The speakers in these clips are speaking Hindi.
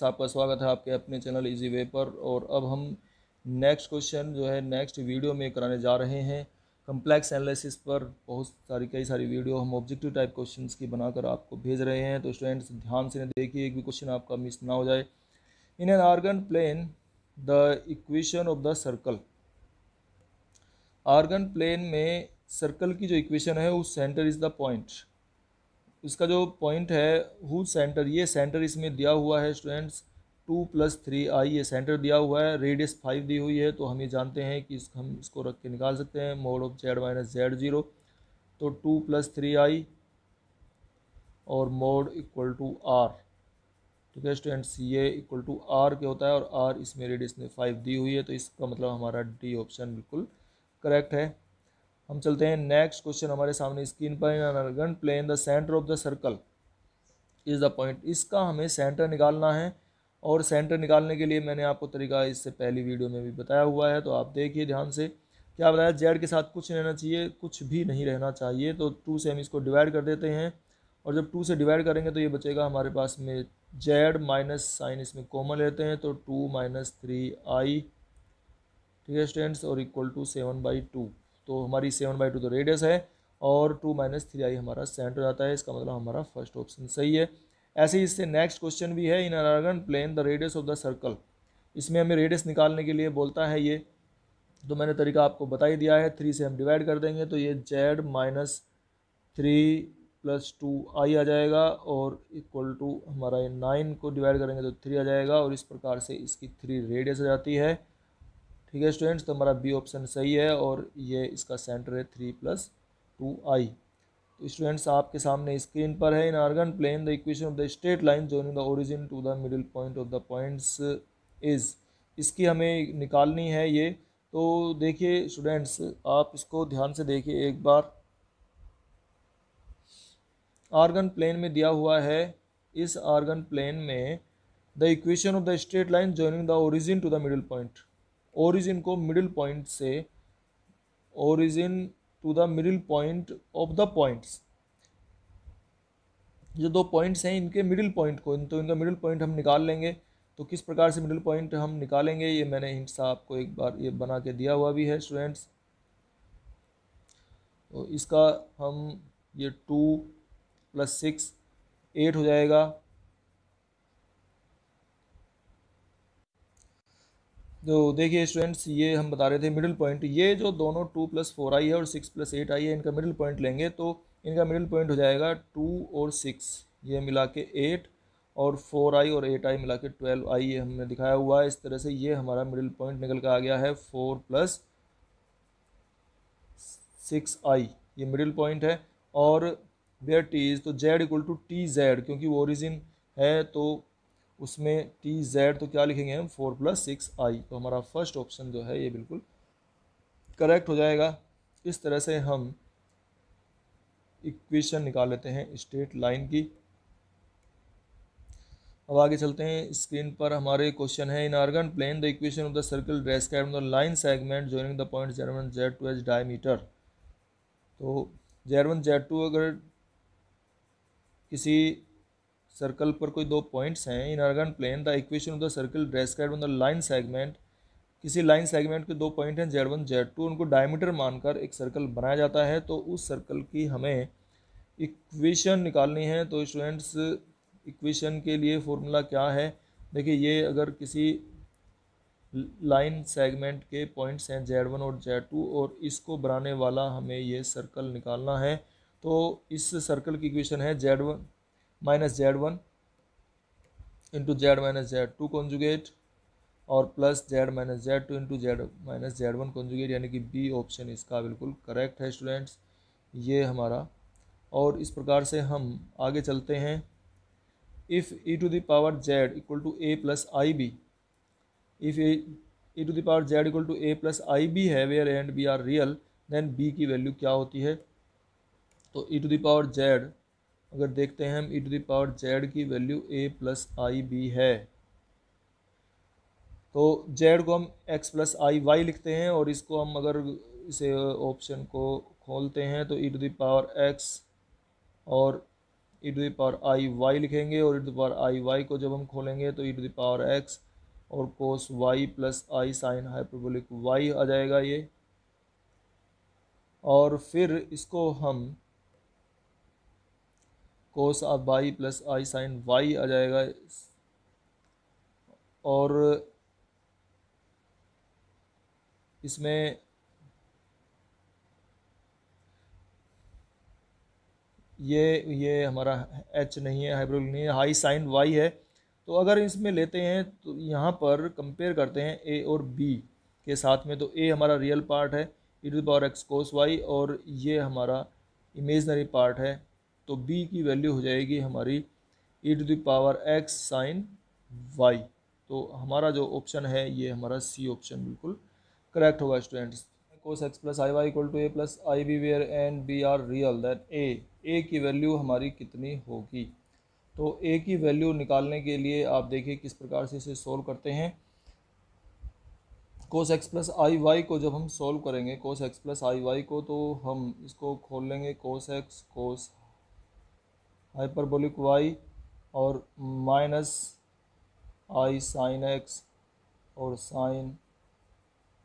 स्टूडेंट्स, आपका स्वागत है आपके अपने चैनल इजी वे पर। और अब हम नेक्स्ट क्वेश्चन जो है नेक्स्ट वीडियो में कराने जा रहे हैं कम्प्लेक्स एनालिसिस पर। बहुत कई सारी वीडियो हम ऑब्जेक्टिव टाइप क्वेश्चंस की बनाकर आपको भेज रहे हैं, तो स्टूडेंट्स ध्यान से देखिए, एक भी क्वेश्चन आपका मिस ना हो जाए। In an Argand plane the equation of the circle, Argand plane में सर्कल की जो इक्वेशन है उस सेंटर इज द पॉइंट, इसका जो पॉइंट है हु सेंटर, ये सेंटर इसमें दिया हुआ है स्टूडेंट्स 2+3i, ये सेंटर दिया हुआ है, रेडियस 5 दी हुई है। तो हम ये जानते हैं कि हम इसको रख के निकाल सकते हैं mode of z minus z0, तो 2+3i और मोड इक्वल टू r। तो क्या स्टूडेंट्स, ये इक्वल टू r क्या होता है, और r इसमें रेडियस में 5 दी हुई है, तो इसका मतलब हमारा डी ऑप्शन बिल्कुल करेक्ट है। हम चलते हैं नेक्स्ट क्वेश्चन हमारे सामने स्क्रीन पर। In Argand plane the centre of the circle is the point, इसका हमें सेंटर निकालना है। और सेंटर निकालने के लिए मैंने आपको तरीका इससे पहली वीडियो में भी बताया हुआ है, तो आप देखिए ध्यान से। क्या बताया, जेड के साथ कुछ नहीं रहना चाहिए, कुछ भी नहीं रहना चाहिए, तो 2 से हम इसको डिवाइड कर देते हैं। और जब 2 से डिवाइड करेंगे तो ये बचेगा हमारे पास में जेड माइनस साइन इसमें कॉमन लेते हैं, तो 2 माइनस 3i, ठीक है स्टूडेंट्स, और इक्वल टू 7/2। तो हमारी 7/2 तो रेडियस है और 2 माइनस 3i हमारा सेंटर आता है, इसका मतलब हमारा फर्स्ट ऑप्शन सही है। ऐसे ही इससे नेक्स्ट क्वेश्चन भी है। In Argand plane the radius of the circle, इसमें हमें रेडियस निकालने के लिए बोलता है ये, तो मैंने तरीका आपको बता ही दिया है। 3 से हम डिवाइड कर देंगे तो ये जेड माइनस 3+2i आ जाएगा, और इक्वल टू हमारा ये 9 को डिवाइड करेंगे तो 3 आ जाएगा, और इस प्रकार से इसकी 3 रेडियस आ जाती है। ठीक है स्टूडेंट्स, तो हमारा बी ऑप्शन सही है, और ये इसका सेंटर है 3+2i। तो स्टूडेंट्स आपके सामने स्क्रीन पर है। In Argand plane the equation of the straight line joining the origin to the middle point of the points is, इसकी हमें निकालनी है ये। तो देखिए स्टूडेंट्स, आप इसको ध्यान से देखिए एक बार। आर्गन प्लेन में दिया हुआ है, इस आर्गन प्लेन में the equation of the straight line joining the origin to the middle point, origin को मिडिल पॉइंट से, origin to the middle point of the points, जो 2 पॉइंट्स हैं इनके मिडिल पॉइंट को, तो इनका मिडिल पॉइंट हम निकाल लेंगे। तो किस प्रकार से मिडिल पॉइंट हम निकालेंगे, ये मैंने हिंट्स आपको एक बार ये बना के दिया हुआ भी है स्टूडेंट्स। तो इसका हम ये 2+6 8 हो जाएगा। तो देखिए स्टूडेंट्स, ये हम बता रहे थे मिडिल पॉइंट, ये जो दोनों 2+4i है और 6+8i है, इनका मिडिल पॉइंट लेंगे तो इनका मिडिल पॉइंट हो जाएगा 2 और 6, ये मिला के 8, और 4i और 8i मिला के 12i, ये हमने दिखाया हुआ है इस तरह से। ये हमारा मिडिल पॉइंट निकल कर आ गया है 4+6i, ये मिडिल पॉइंट है। और वेयर टी इज, तो z equal to T Z, क्योंकि वो ओरिजिन है तो उसमें टी जेड, तो क्या लिखेंगे हम 4+6i, तो हमारा फर्स्ट ऑप्शन जो है ये बिल्कुल करेक्ट हो जाएगा। इस तरह से हम इक्वेशन निकाल लेते हैं स्ट्रेट लाइन की। अब आगे चलते हैं, स्क्रीन पर हमारे क्वेश्चन है। In Argand plane the equation of the circle describe the line segment joining the point z1 z2 as diameter. तो z1 z2 अगर किसी सर्कल पर कोई 2 पॉइंट्स हैं, in Argand plane the equation of the circle describe the line segment, किसी लाइन सेगमेंट के 2 पॉइंट हैं z1 z2, उनको डायमीटर मानकर एक सर्कल बनाया जाता है। तो उस सर्कल की हमें इक्वेशन निकालनी है। तो स्टूडेंट्स इक्वेशन के लिए फॉर्मूला क्या है, देखिए ये अगर किसी लाइन सेगमेंट के पॉइंट्स हैं z1 और z2 और इसको बनाने वाला हमें ये सर्कल निकालना है, तो इस सर्कल की इक्वेशन है z1 minus z1 into z minus z2 conjugate, और plus z minus z2 into z minus z1 conjugate, यानी कि बी ऑप्शन इसका बिल्कुल करेक्ट है स्टूडेंट्स, ये हमारा। और इस प्रकार से हम आगे चलते हैं। If e to the power z equal to a plus I b, if e to the power z equal to a plus I b है where A and B are real, then b की वैल्यू क्या होती है। तो e to the power z अगर देखते हैं हम, e to the power z की value a plus I b है, तो z को हम x प्लस आई वाई लिखते हैं, और इसको हम अगर इसे ऑप्शन को खोलते हैं तो e to the power x और e to the power i y लिखेंगे, और e to the power i y को जब हम खोलेंगे तो e to the power x और cos y plus i sine hyperbolic y आ जाएगा ये। और फिर इसको हम cos of y plus i sine y आ जाएगा। और इसमें ये हमारा एच नहीं है, हाइपरबोलिक नहीं है, हाई साइन वाई है। तो अगर इसमें लेते हैं तो यहाँ पर कंपेयर करते हैं ए और बी के साथ में, तो ए हमारा रियल पार्ट है e to the power x cos y, और ये हमारा इमेजनरी पार्ट है। तो बी की वैल्यू हो जाएगी हमारी e to the power x sine y. तो हमारा जो ऑप्शन है ये हमारा सी ऑप्शन बिल्कुल करेक्ट होगा students. Cos x plus I Y equal to A plus I B where and B are real, then a की वैल्यू हमारी कितनी होगी। तो ए की वैल्यू निकालने के लिए आप देखिए किस प्रकार से इसे सोल्व करते हैं। कोस एक्स प्लस आई वाई को जब हम सोल्व करेंगे, कोस एक्स प्लस आई वाई को, तो हम इसको खोल लेंगे cos x cos hyperbolic Y और माइनस आई साइन एक्स और साइन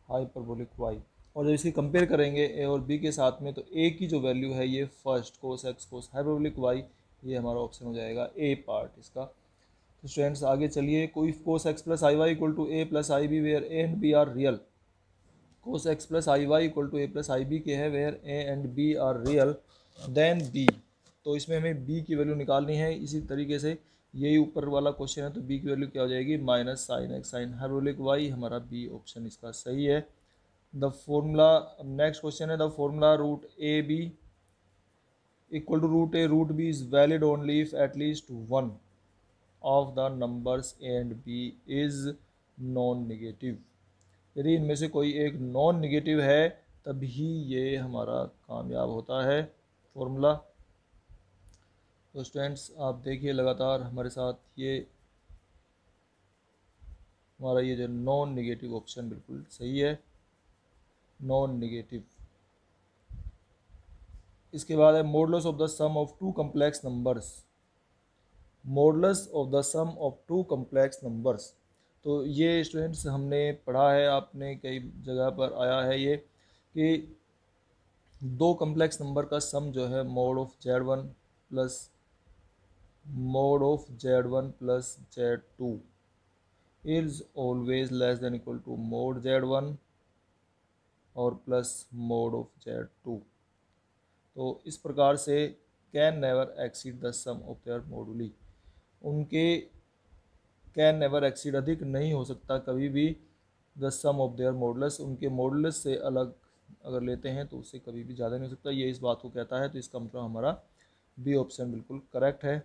हाइपरबोलिक वाई, और जब इसकी कंपेयर करेंगे ए और बी के साथ में, तो ए की जो वैल्यू है ये first cos x cos hyperbolic Y, ये हमारा ऑप्शन हो जाएगा ए पार्ट इसका। तो स्टूडेंट्स आगे चलिए, कोई cos x plus I Y equal to A plus I B where A and B are real. Cos x plus I Y equal to A plus I B के है where A and B are real, then B. तो इसमें हमें बी की वैल्यू निकालनी है। इसी तरीके से यही ऊपर वाला क्वेश्चन है, तो बी की वैल्यू क्या हो जाएगी, minus sine X sine hyperbolic Y, हमारा बी ऑप्शन इसका सही है। द फॉर्मूला, नेक्स्ट क्वेश्चन है the formula root A B equal to root A root B is valid only if at least one of the numbers A and B is non negative. यदि इनमें से कोई एक नॉन नेगेटिव है तभी ये हमारा कामयाब होता है फॉर्मूला। तो स्टूडेंट्स आप देखिए लगातार हमारे साथ, ये हमारा ये जो नॉन नेगेटिव ऑप्शन बिल्कुल सही है, नॉन नेगेटिव। इसके बाद है modulus of the sum of two complex numbers, modulus of the sum of two complex numbers. तो ये स्टूडेंट्स हमने पढ़ा है, आपने कई जगह पर आया है ये, कि दो कम्प्लेक्स नंबर का सम जो है mod of Z1 plus mod of Z1 plus Z2 is always less than equal to mod Z1 और प्लस मोड ऑफ Z2। तो इस प्रकार से can never exceed the sum of their moduli, उनके कैन नेवर एक्सीड अधिक नहीं हो सकता कभी भी the sum of their modulus, उनके मॉडुलस से अलग अगर लेते हैं तो उससे कभी भी ज़्यादा नहीं हो सकता, ये इस बात को कहता है। तो इसका मतलब हमारा बी ऑप्शन बिल्कुल करेक्ट है।